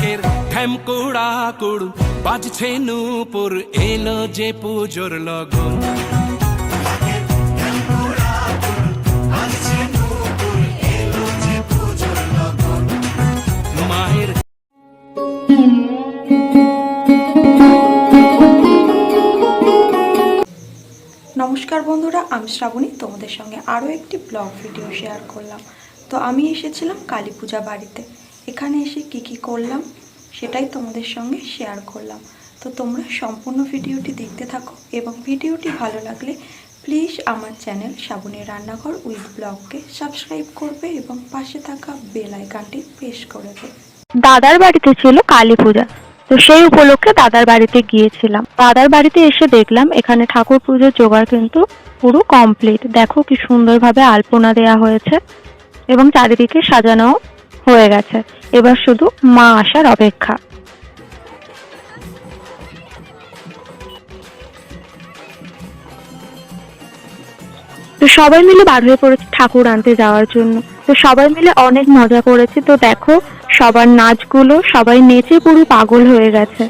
ঢাকের ঢ্যামকুড়া কুড় বাজছে নূপুর এলো যে পুজোর লগন মায়ের নমস্কার বন্ধুরা, আমি শ্রাবণী তোমাদের সঙ্গে আরও একটি ব্লগ ভিডিও শেয়ার করলাম। তো আমি এসেছিলাম কালী পূজা বাড়িতে। এখানে এসে কি করলাম সেটাই তোমাদের সঙ্গে শেয়ার করলাম। তো তোমরা সম্পূর্ণ ভিডিওটি দেখতে থাকো এবং ভিডিওটি ভালো লাগলে প্লিজ আমার চ্যানেল শ্রাবণীর রান্নাঘর উইথ ব্লগকে সাবস্ক্রাইব করবে এবং পাশে থাকা বেল আইকনটি প্রেস করে দেবে। দাদার বাড়িতে ছিল কালী পূজা, তো সেই উপলক্ষে দাদার বাড়িতে গিয়েছিলাম। দাদার বাড়িতে এসে দেখলাম এখানে ঠাকুর পুজোর জোগাড় কিন্তু পুরো কমপ্লিট। দেখো কি সুন্দরভাবে আলপনা দেয়া হয়েছে এবং চারিদিকে সাজানো হয়ে গেছে। এবার শুধু মা আসার অপেক্ষা। তো সবাই মিলে বার হয়ে পড়েছে ঠাকুর আনতে যাওয়ার জন্য। তো সবাই মিলে অনেক মজা করেছে। তো দেখো সবার নাচগুলো, সবাই নেচে পুরো পাগল হয়ে গেছে।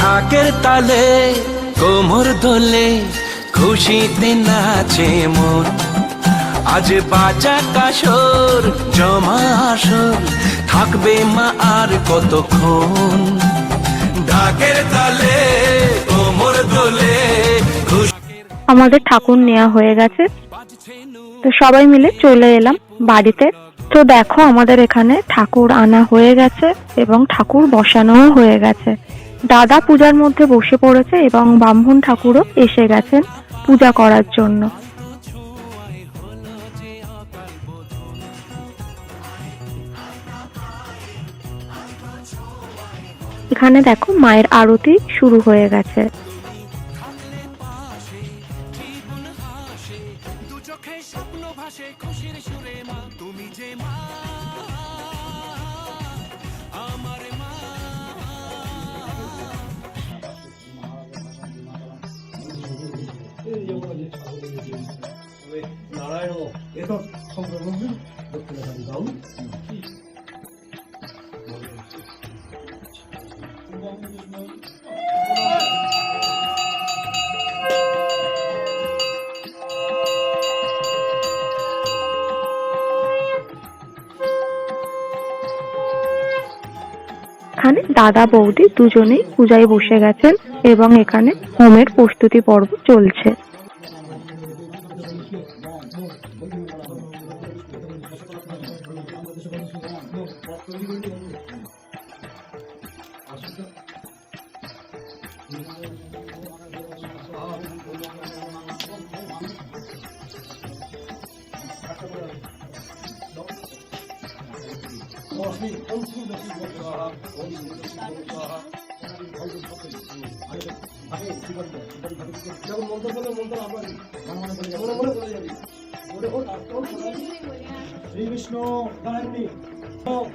ঢাকের তালে কোমর দোলে খুশিতে নাচে মন আজ বাজা কাসর জমা আসর থাকবে মা আর কতক্ষণ ঢাকের তালে কোমর দোলে আমাদের ঠাকুর নেওয়া হয়ে গেছে, তো সবাই মিলে চলে এলাম বাড়িতে। তো দেখো আমাদের এখানে ঠাকুর আনা হয়ে গেছে এবং ঠাকুর বসানোও হয়ে গেছে। দাদা পূজার মধ্যে বসে পড়েছে এবং ব্রাহ্মণ ঠাকুরও এসে গেছেন পূজা করার জন্য। এখানে দেখো মায়ের আরতি শুরু হয়ে গেছে। 나라요. 얘도 성공은 높이는 가운. এখানে দাদা বৌদি দুজনেই পূজায় বসে গেছেন এবং এখানে হোমের প্রস্তুতি পর্ব চলছে। শ্রী বিষ্ণু গায়ত্রী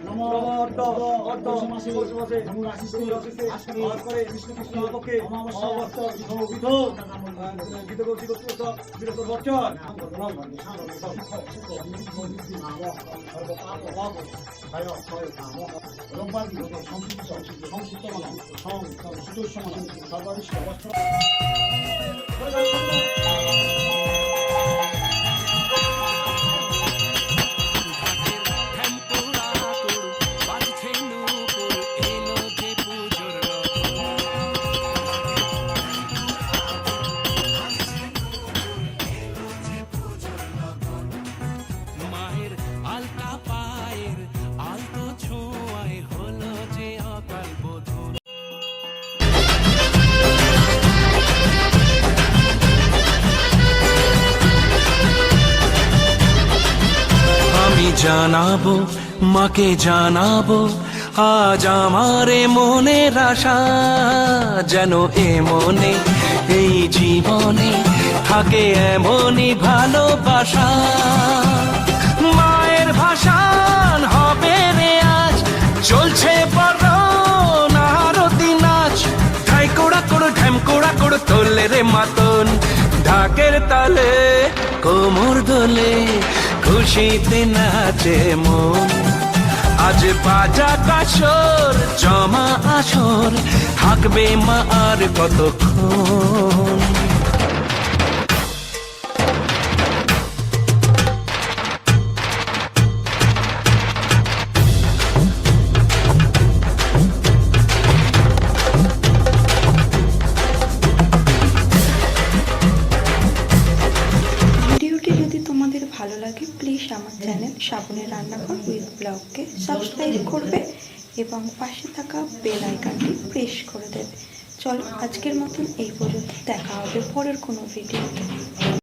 নমো অর্ধ সমাসে নমো আশিসে আশীর্বাদ করে বিষ্ণু কৃষ্ণ পক্ষে অমাবস্য বিধ গীত করছি বিরত বচন রোববার সংক্ষিপ্ত সমাধান সর্বাধিক অবস্থা জানাবো, মাকে জানাবো, আজ আমারে মনের আশা, যেন এ মনে এই জীবনে থাকে এমনই ভালোবাসা। মায়ের ভাষান হবে রে আজ, চলছে বরণ আরতি নাচ, ঢাই কোড়া কোড় ঢ্যাম কোড়া কোড় তোলে রে মাতন, ঢাকের তালে কোমর দোলে, খুশিতে নাচে মন। আজ বাজা কাসর জমা আসর, থাকবে মা আর কতক্ষণ। ভিডিওটি যদি তোমাদের ভালো লাগে প্লিজ আমার চ্যানেল শ্রাবণী রান্নাঘর উইথ ব্লগকে সাবস্ক্রাইব করবে এবং পাশে থাকা বেল আইকনটি প্রেস করে দেবে। চলো আজকের মতন এই পর্যন্ত, দেখা হবে পরের কোনো ভিডিওতে।